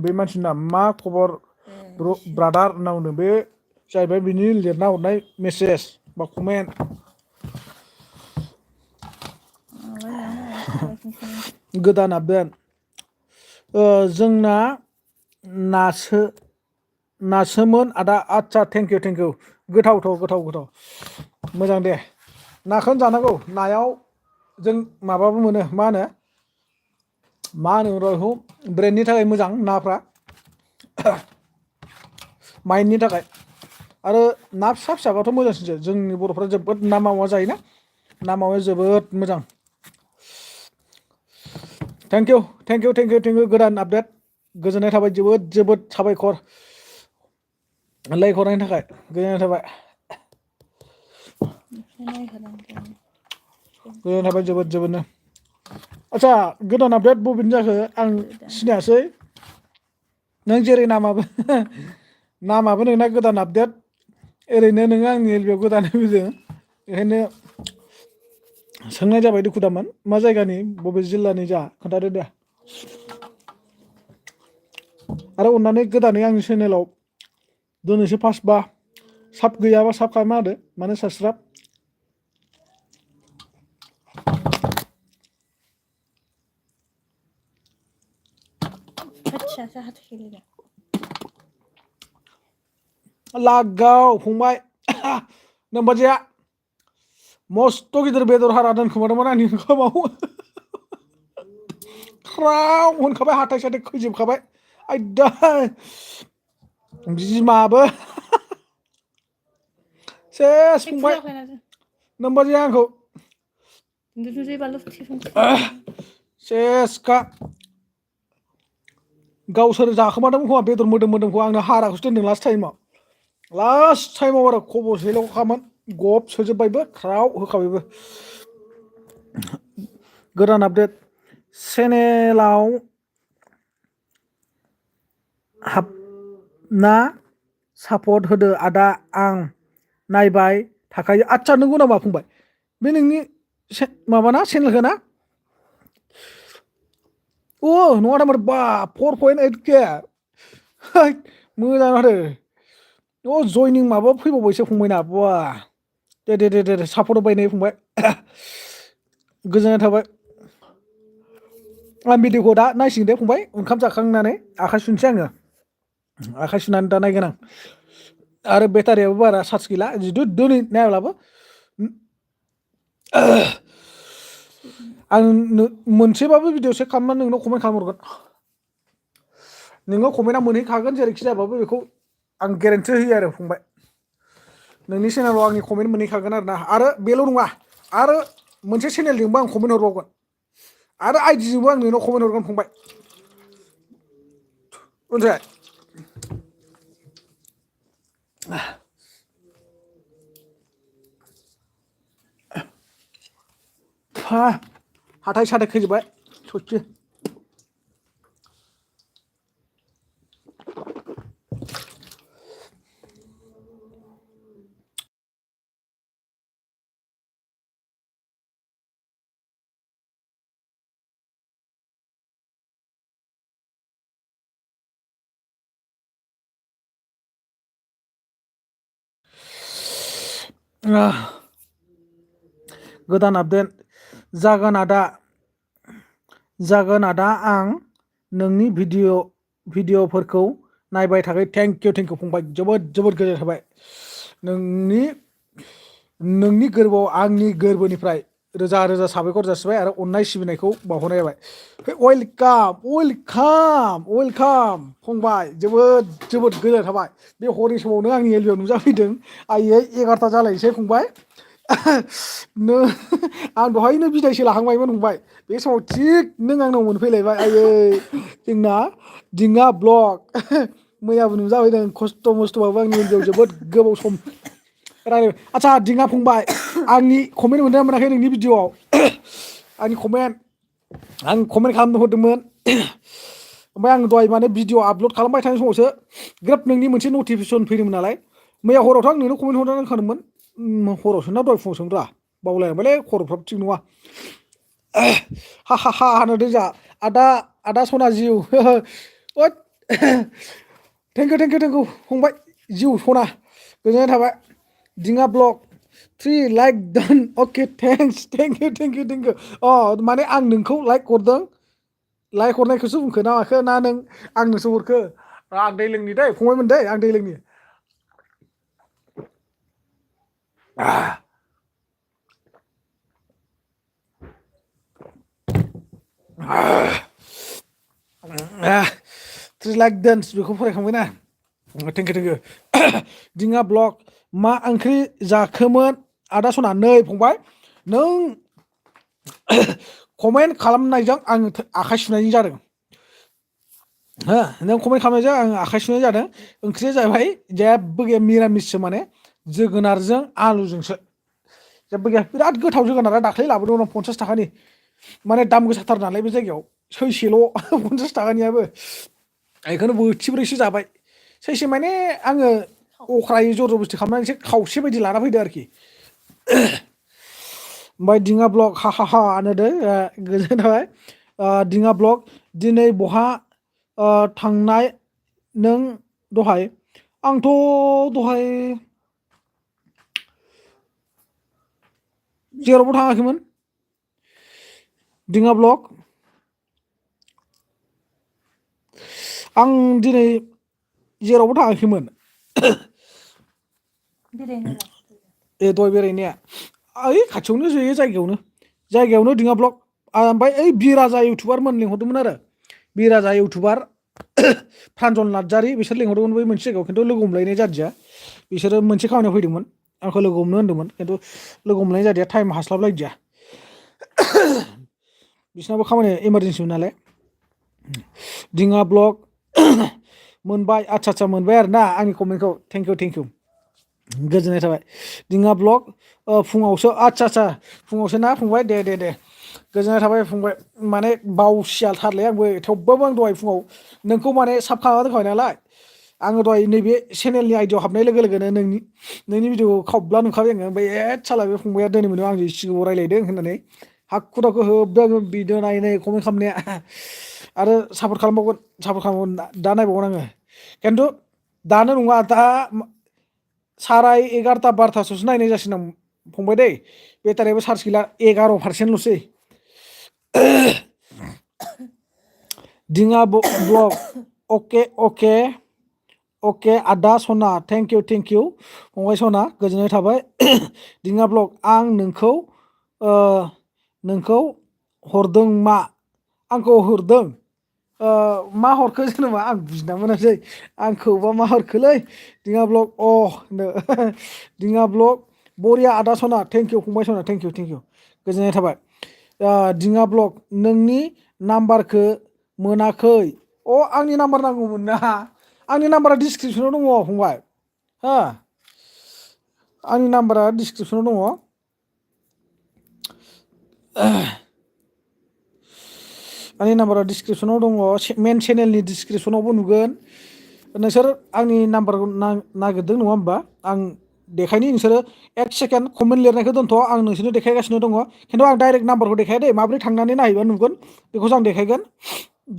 बे मानसिनि नाम मा खबर ब्रादार होनना बुंदों बे जाहैबाय बिनि लिरना हरनाय मेसेज बा कमेन्ट गोदान आपडेट जोंना नासोमोन आदा आदसा थेंक इउ गोथाव मोजां दे नाखौनो जानांगौ नायाव जों माबाबो मोनो मा होनो बेखौ ब्रेननि थाखाय मोजां नाफ्रा माइन्दनि थाखाय आरो ना फिसा फिसाबाथ' मोजांसिनसो जोंनि बर'फ्रा जोबोद ना मावा जायोना ना मावाया जोबोद मोजां थेंक इउ गोदान आपडेट गोजोननाय थाबाय जोबोद साबायखर लाइक हरनायनि थाखाय गोजोननाय थाबाय जोबोदनो आदसा गोदान आपडेट बबेनि जाखो आं सिनायासै नों जेरै नामाबो नोंना गोदान आपडेट ओरैनो नोङो आंनि एलबियाव गोदानै फैदों बेखायनो सोंनाय जाबाय दुखु दामोन मा जायगानि बबे जिल्लानि जा खोन्थादो दे आरो अननानै गोदानै आंनि चेनेलाव दोननोसो फार्स्ट बा साब गैयाबा साब खालामना होदो माने साबसक्राइब लागाव फंबाय नोमबाजैया मस्थ' गिदिर बेदर हारा दोनखोमादोंमोन आंनि ओंखामाव ख्राव होनखाबाय हाथाय साथाय खैजोबखाबाय आयदा बिमाबो सेस फंबाय नोमबाजैया आंखौ सेसखा गावसोर जाखोमादोंमोन खोमा बेदर मोदोमखौ आंनो हाराखौसो दोनदों लास्ट टाइमाव आरो खबसेल'खामोन गब सोजोबबायबो ख्राव होखाबायबो गोदान आपडेट चेनेलाव हाबना सापर्ट होदो आदा आं नायबाय थाखायो आदसा नंगौ नामा फंबाय बे नोंनि माबाना चेनेलखौ ना नङा नाम्बार बा 4.8K मोजां आरो जयनिं माबा फैबावबायसो फंबायना बा दे सापर्ट होबाय नै फंबाय गोजोननाय थाबाय आं भिडिअखौ दा नायसिगोन दे फंबाय ओंखाम जाखांनानै आखाइ सुनोसै आङो आखाइ सुनानै दा नायगोन आं आरो बेटारियाबो बारा चार्ज गैला जिथु दिनै नायाब्लाबो आं मोनसेबाबो भिडिअ सेभ खालामनानै नोंनाव कमेन्ट खालामहरगोन नोङो कमेन्टआ मोनहैखागोन जेरैखि जायाबाबो बेखौ आं गेरेन्टि होयो आरो फंबाय नोंनि चेनेलाव आंनि कमेन्ट मोनहैखागोन आरो ना आरो बेल' नङा आरो मोनसे चेनेलजोंबो आं कमेन्ट हरबावगोन आरो आइडिजोंबो आं नोंनाव कमेन्ट हरगोन फंबाय मोनथिबाय हाथाय साथाय खैजोबबाय सयथि गोदान आपडेट जागोन आदा आं नोंनि भिडिअफोरखौ नायबाय थाखाय थेंक इउ फंबाय जोबोद गोजोननाय थाबाय नोंनि गोरबोआव आंनि गोरबोनिफ्राय रोजा रोजा साबायखर जासिबाय आरो अननाय सिबिनायखौ बावहरनाय जाबाय वेलकाम फंबाय जोबोद गोजोननाय थाबाय बे हरनि समावनो आंनि एलबियाव नुजाफैदों आइयै 11ता जालायसै फंबाय आं दहायनो बिदायसो लाहांबायमोन फंबाय बे समाव थिग नों आंनाव मोनफैलायबाय आइयै जोंना दिङा ब्लग मैयाबो नुजाफैदों खस्थ' मस्थ'बाबो आंनि एलबियाव जोबोद गोबाव सम रायलायबाय आच्छा दिङा फंबाय आंनि कमेन्ट मोनदोंना मोनाखै नोंनि भिडिअआव आंनि आं कमेन्ट खालामनो हरदोंमोन ओमफ्राय आं दहाय माने भिडिअ आपल'ड खालामबाय थानाय समावसो ग्रोब नोंनि मोनसे नटिफिकेसन फैदोंमोन नालाय मैया हरावथ' आं नोंनो कमेन्ट हरना दोनखादोंमोन हरावसो ना दहाय फुङावसोब्रा बावलायलांबायलै खर'फ्राबो थिग नङा हा होनदों जा आदा सना जिउ थेंक इउ फंबाय जिउ सना गोजोननाय थाबाय दिङा ब्लग 3 लाइक डान अके थेंक इउ माने आं नोंखौ लाइक हरनायखौसो बुंखो ना माखो ना नों आंनोसो हरखो आं दै लोंनि दै फंबायमोन दै आं दै लोंनि थ्रि लाइक डान्स बेखौ फरायखांबायना थेंक इउ दिङा ब्लग मा ओंख्रि जाखोमोन आदा सना नै फंबाय नों कमेन्ट खालामनायजों आं आखाइ सुनायनि जादों हो नों कमेन्ट खालामनायजों आं आखाइ सुनाय जादों ओंख्रिया जाहैबाय जेबो गैया मिरामिससो माने जोगोनारजों आलुजोंसो जेबो गैया बिराद गोथाव जोगोनारा दाख्लै लाबोदोंमोन 50 थाखानि माने दाम गोसाथार नालाय बे जायगायाव सैसेल' 50 थाखानियाबो बेखौनो बोथिब्रैसो जाबाय सैसे माने आङो अख्रायै जर जबस्थि खालामनानै एसे खावसे बायदि लाना फैदो आरोखि ओमफ्राय दिङा ब्लग हा होनदो गोजोननाय थाबाय दिङा ब्लग दिनै बहा थांनाय नों दहाय आंथ' दहाय जेरावबो थाङाखैमोन दिङा ब्लग आं दिनै जेरावबो थाङाखैमोन दहाय बेरायनाया ओइ खाथियावनो जयो जायगायावनो दिङा ब्लग ओमफ्राय ओइ बिराजा इउटुबारमोन लिंहरदोंमोन आरो बिराजा इउटुबार प्रान्जल नार्जारि बिसोर लिंहरदोंमोन बै मोनसे जायगायाव खिन्थु लोगो हमलायनाय जादिया बिसोरो मोनसे खामानियाव फैदोंमोन आंखौ लोगो हमनो होन्दोंमोन खिन्थु लोगो हमलायनाय जादिया टाइम हास्लाबलायदिया बिसोरनाबो खामानिया इमारजेन्सिमोन नालाय दिङा ब्लग मोनबाय आच्छा मोनबाय आरो ना आंनि कमेन्टखौ थेंक इउ गोजोननाय थाबाय दिङा ब्लग फुङावसो आच्छा फुङावसो ना फंबाय दे गोजोननाय थाबाय फंबाय माने बावसियाथारलै आंबो थेवबाबो आं दहाय फुङाव नोंखौ माने साब खालामना दोनखाबाय नालाय आङो दहाय नैबे चेनेलनि आइडियाव हाबनाय लोगो लोगोनो नोंनि भिडिअखौ खावब्ला नुखाबाय आङो ओमफ्राय साला बे फंबाया दिनै मोनो आंजों सिगाङाव रायलायदों होननानै हाखु दाखु होबदों आङो भिडिअ नायै कमेन्ट खालामनाया आरो सापर्ट खालामबावगोन दा नायबावगोन आङो खिन्थु दानो नङा दा 11:30-12:00 नायनाय जासिगोन आं फंबाय दै बेटारियाबो चार्ज गैला 11% दिङा ब्लग अके आदा सना थेंक इउ फंबाय सना गोजोननाय थाबाय दिङा ब्लग आं नोंखौ हरदों आंखौ हरदों मा हरखो जेनेबा आं बुजिना मोनासै आंखौबा मा हरखोलै दिङा ब्लग दिङा ब्लग बरिया आदा सना थेंक इउ फंबाय सना थेंक इउ गोजोननाय थाबाय दिङा ब्लग नोंनि नाम्बारखौ मोनाखै आंनि नाम्बार नांगौमोन ना आंनि नाम्बारा डिसक्रिपसनाव दङ फंबाय हो आंनि नाम्बारा डिसक्रिपसनाव दङ आंनि नाम्बारा डिसक्रिपसनाव दङ मेन चेनेलनि डिसक्रिपसनावबो नुगोन नोंसोर आंनि नाम्बारखौ नागिरदों नङा होमबा आं देखायनि नोंसोरो 1 सेकेन्ड कमेन्ट लिरनायखौ दोनथ' आं नोंसोरनो देखायगासिनो दङ खिन्थु आं डाइरेक्ट नाम्बारखौ देखाया दे माब्रै थांनानै नायहैबा नुगोन बेखौसो आं देखायगोन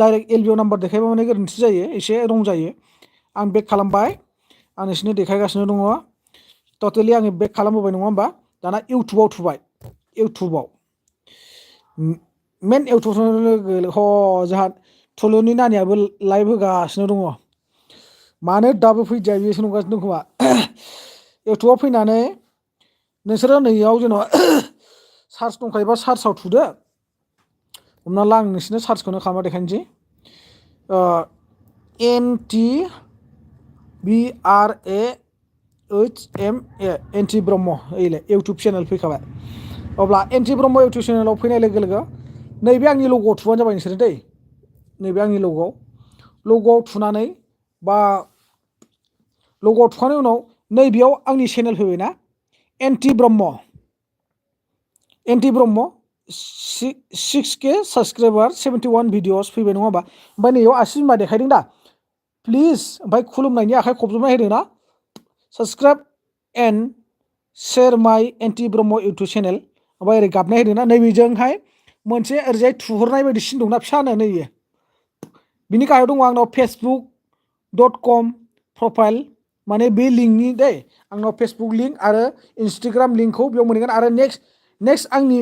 डाइरेक्ट एलबिअ नाम्बार देखायबा माने गोरोन्थि जायो एसे रं जायो आं बेक खालामबाय आं नोंसोरनो देखायगासिनो दङ टटेलि आङो बेक खालामबोबाय नङा होमबा दाना इउटुबाव थुबाय इउटुबाव मेन इउटुब लोगो जोंहा थुलुनि नानियाबो लाइभ होगासिनो दङ मानो दाबो फैदिया बेसो नंगासिनो दं खोमा इउटुबाव फैनानै नोंसोरो नैयाव जेनेबा सार्च दंखायोबा सार्चआव थुदो हमना ला आं नोंसिनो सार्चखौनो खालामना देखायनोसै NTBRAHMA एनटि ब्रह्म ओइले इउटुब चेनेल फैखाबाय अब्ला एनटि ब्रह्म इउटुब चेनेलाव फैनाय लोगो लोगो नैबे आंनि लग'आव थुबानो जाबाय नोंसोरो दै नैबे आंनि लग'आव थुनानै बा लग'आव थुखांनायनि उनाव नैबेयाव आंनि चेनेल फैबायना एनटि ब्रह्म 6K साबसक्राइबार 71 भिडिअस फैबाय नङा होमबा ओमफ्राय नैयाव आसि बिमा देखायदों दा प्लिज ओमफ्राय खुलुमनायनि आखाइ खबजबना होदों ना साबसक्राइब एन्ड शेयार माइ एनटि ब्रह्म इउटुब चेनेल ओमफ्राय ओरै गाबनाय होदों ना नैबेजोंहाय मोनसे ओरैजाय थुहरनाय बायदि सिन दंना फिसानो नैयो बिनि गाहायाव दङ आंनाव facebook.com प्रफाइल माने बे लिंकनि दै आंनाव फेसबुक लिंक आरो इन्सटाग्राम लिंकखौ बेयाव मोनगोन आरो नेक्स्ट आंनि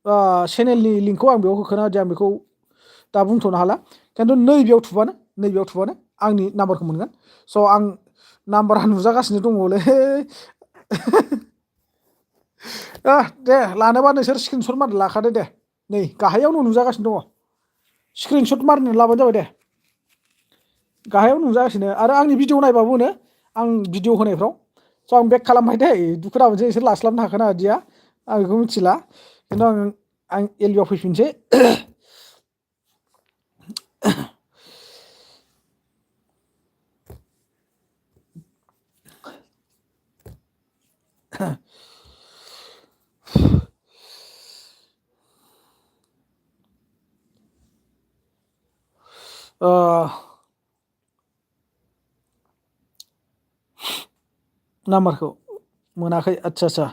चेनेलनि लिंकखौ आं बेयाव होखोना होदिया आं बेखौ दा बुंथ'नो हाला खिन्थु नैबेयाव थुबानो आंनि नाम्बारखौ मोनगोन स' आं नाम्बारा नुजागासिनो दङलै दे लानोबा नोंसोर स्क्रिनशट मारना लाखादो दे नै गाहायावनो नुजागासिनो दङ स्क्रिनशट मारना लाबानो जाबाय दे गाहायाव नुजागासिनो आरो आंनि भिडिअ नायबाबो मोनो आं भिडिअ होनायफ्राव स' आं बेक खालामबाय दै दुखु दामोनसै नोंसोर लास्लाबनो हाखोन ना हादिया आं बेखौ मिथिला खिन्थु आं एलबिआव फैफिनसै नाम्बारखौ मोनाखै आदसा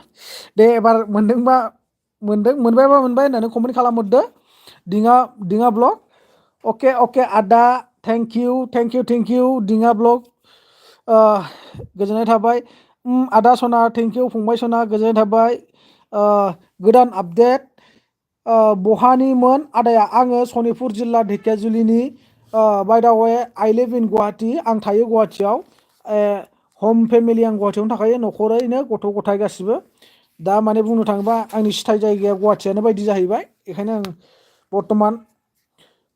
दे एबार मोनबायबा मोनबाय होननानै कमेन्ट खालामहरदो दिङा ब्लग अके आदा थेंक इउ दिङा ब्लग गोजोननाय थाबाय आदा सना थेंक इउ फंबाय सना गोजोननाय थाबाय गोदान आपडेट बहानिमोन आदाया आङो सनितपुर जिल्ला ढेकियाजुलिनि बाय दा वे आइ लिभ इन गुवाहाटी आं थायो गुवाहाटीयाव हम फेमिलि आं गुवाहाटीयावनो थाखायो न'खरैनो गथ' गथाय गासिबो दा माने बुंनो थाङोबा आंनि सिथाय जायगाया गुवाहाटीयानो बायदि जाहैबाय बेखायनो आं बर्थमान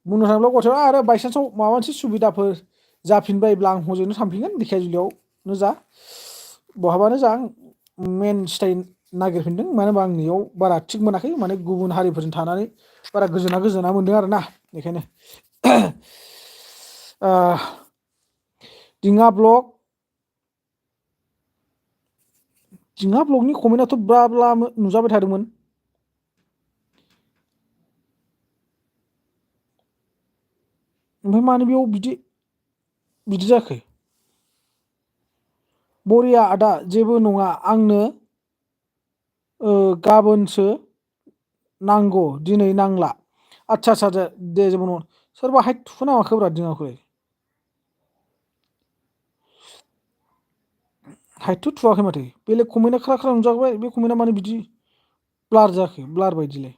बुंनो थाङोब्ला गुवाहाटीयाव आरो बायसान्सआव माबा मोनसे सुबिदाफोर जाफिनबायब्ला आं हजोंनो थांफिनगोन ढेकियाजुलियावनो जा बहाबानो जा मेन सिथाय नागिरफिनदों मानो होनबा आं नैयाव बारा थिग मोनाखै माने गुबुन हारिफोरजों थानानै बारा गोजोना मोनदों आरोना बेखायनो दिङा ब्लगनि कमेन्टआथ' ब्ला ब्ला नुजाबाय थादोंमोन ओमफ्राय मानो बेयाव बिदि जाखो बरिया आदा जेबो नङा आंनो गाबोनसो नांगौ दिनै नांला आदसा दे जेबो नङा सोरबा हाइट थुखोना माखोब्रा दिङाखौ हाइटथ' थुवाखै माथो बेलेग कमेन्टआ ख्रा नुजाबाय बे कमेन्टआ मानो बिदि ब्लार जाखो ब्लार बायदिलाय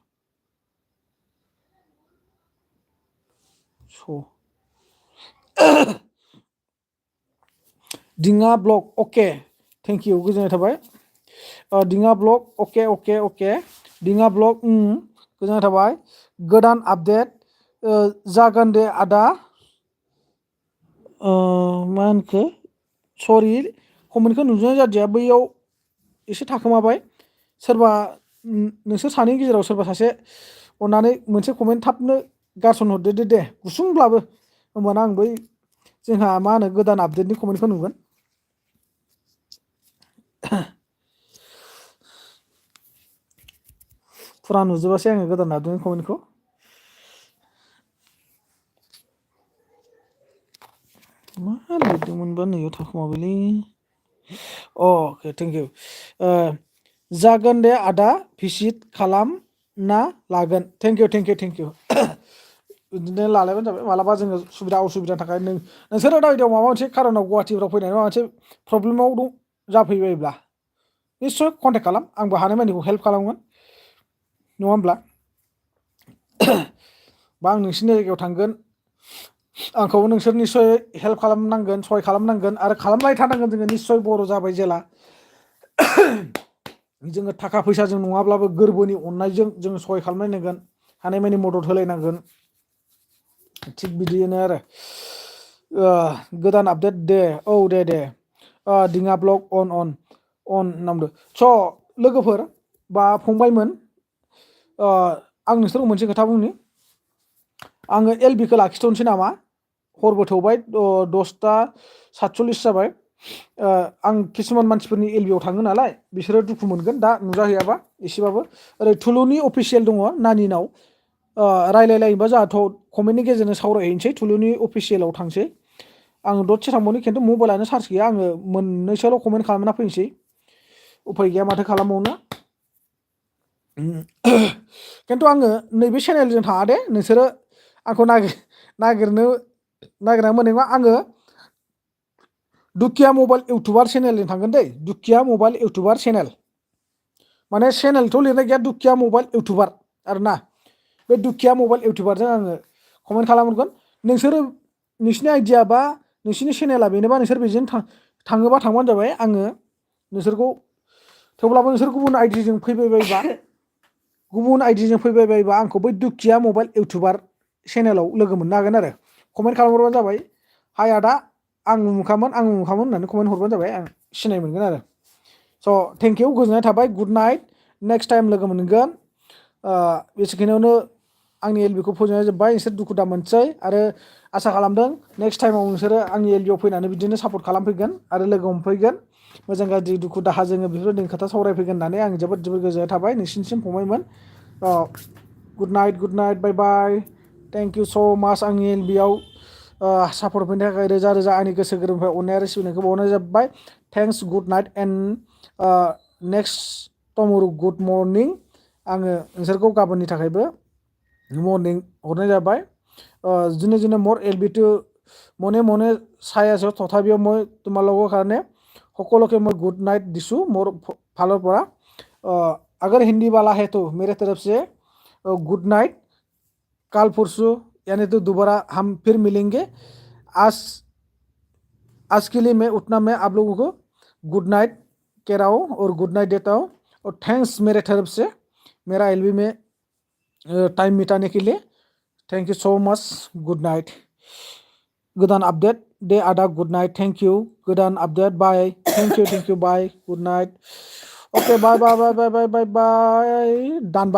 दिङा ब्लग अके थेंक इउ गोजोननाय थाबाय दिङा ब्लग अके दिङा ब्लग गोजोननाय थाबाय गोदान आपडेट जागोन दे आदा मा होनखो सरि कमेन्टखौ नुजानाय जादिया बैयाव एसे थाखोमाबाय सोरबा नोंसोर सानैनि गेजेराव सोरबा सासे अननानै मोनसे कमेन्ट थाबनो गारसन हरदो दे गुसुंब्लाबो होमबाना आं बै जोंहा मा होनो गोदान आपडेटनि कमेन्टखौ नुगोन फुरा नुजोबासै आङो गोदान आपडेटनि कमेन्टखौ मा लिरदोंमोनबा नैयाव थाखोमाबायलै अके थेंक इउ जागोन दे आदा भिजिट खालामना लागोन थेंक इउ बिदिनो लालायबानो जाबाय मालाबा जोङो सुबिदा असुबिदानि थाखाय नोंसोरो दा माबा मोनसे खारनाव गुवाहाटिफ्राव फैनानै माबा मोनसे प्रब्लेमाव जाफैबायब्ला निश्चय कन्टेक्ट खालाम आंबो हानायमानिखौ हेल्प खालामगोन नङा होमब्ला बा आं नोंसिनि जायगायाव थांगोन आंखौ नोंसोर निश्चय हेल्प खालामनांगोन सहाय खालामनांगोन आरो खालामबाय थानांगोन जोङो निश्चय बर' जाबाय जेला जोङो थाखा फैसाजों नङाब्लाबो गोरबोनि अननायजों जोङो सहाय खालामलायनांगोन हानायमानि मदद होलायनांगोन थिग बिदिनो आरो गोदान आपडेट दे औ दे दिङा ब्लग अन नामदो स' लोगोफोर बा फंबायमोन आं नोंसोरखौ मोनसे खोथा बुंनि आङो एलबिखौ लाखिथ'नोसै नामा हरबो थौबाय 10:47 जाबाय आं किसुमान मानसिफोरनि एलबिआव थाङो नालाय बिसोरो दुखु मोनगोन दा नुजाहैयाबा एसेबाबो ओरै थुलुनि अफिसियेल दङ नानिनाव रायलायलायोबा जोंहाथ' कमेन्टनि गेजेरजों सावरायहैनोसै थुलुनि अफिसियेलाव थांसै आङो दसे थांबावनि खिन्थु मबाइलानो चार्ज गैया आङो मोननैसोल' कमेन्ट खालामना फैनोसै उफाय गैया माथो खालामबावनो खिन्थु आङो नैबे चेनेलजों थाङा दे नोंसोरो आंखौ नागिरना मोननाय नङा आङो दुखिया मबाइल इउटुबार चेनेलजों थांगोन दै दुखिया मबाइल इउटुबार चेनेल माने चेनेलथ' लिरनाय गैया दुखिया मबाइल इउटुबार आरोना बे दुखिया मबाइल इउटुबारजों आङो कमेन्ट खालामहरगोन नोंसोरो नोंसिनि आइडिया बा नोंसिनि चेनेला बेनोबा नोंसोर बेजों थाङोबा थांबानो जाबाय आङो नोंसोरखौ थेवब्लाबो नोंसोर गुबुन आइडिजों फैबायबायबा आंखौ बै दुखिया मबाइल इउटुबार चेनेलाव लोगो मोननो हागोन आरो कमेन्ट खालामहरबानो जाबाय हाय आदा आं उमुखामोन होननानै कमेन्ट हरबानो जाबाय आं सिनाय मोनगोन आरो स' थेंक इउ गोजोननाय थाबाय गुड नाइट नेक्स्ट टाइम लोगो मोनगोन बेसेखिनियावनो आंनि एलबिखौ फोजोबनाय जोब्बाय नोंसोर दुखु दा मोनसै आरो आसा खालामदों नेक्स्ट टाइमाव नोंसोरो आंनि एलबिआव फैनानै बिदिनो सापर्ट खालामफैगोन आरो लोगो हमफैगोन मोजां गाज्रि दुखु दाहा जोङो बेफोरबायदि खोथा सावरायफैगोन होननानै आं जोबोद गोजोननाय थाबाय नोंसिनिसिम फंबायमोन good night bye bye thank you so' much आंनि एलबिआव सापर्ट होफैनो थाखाय रोजा रोजा आंनि गोसो गोरबोनिफ्राय अननाय आरो सिबिनायखौ बावनाय जाबाय thanks good night and next tomorrow' good morning आङो नोंसोरखौ गाबोननि थाखायबो मर्निं हरनाय जाबाय जिने मोर एलबি टू মনে চাই আছো তথাপিও মই তোমালোকৰ কাৰণে সকলোকে মই গুড নাইট দিছোঁ মোৰ ফালৰ পৰা अगर हिंदी वाला है तो मेरे तरफ से गुड नाइट कल परसों यानी तो दोबारा हम फिर मिलेंगे आज आज के लिए मैं उतना मैं आप लोगों को गुड नाइट कह रहा हूँ और गुड नाइट देता हूँ और थैंक्स मेरे तरफ से मेरा एलबी में टाइम मिटाने के लिए thank you so much good night गोदान अपडेट दे आदा गुड नाइट थैंक यू गोदान update bye thank you bye good night okay bye bye bye bye bye bye bye दान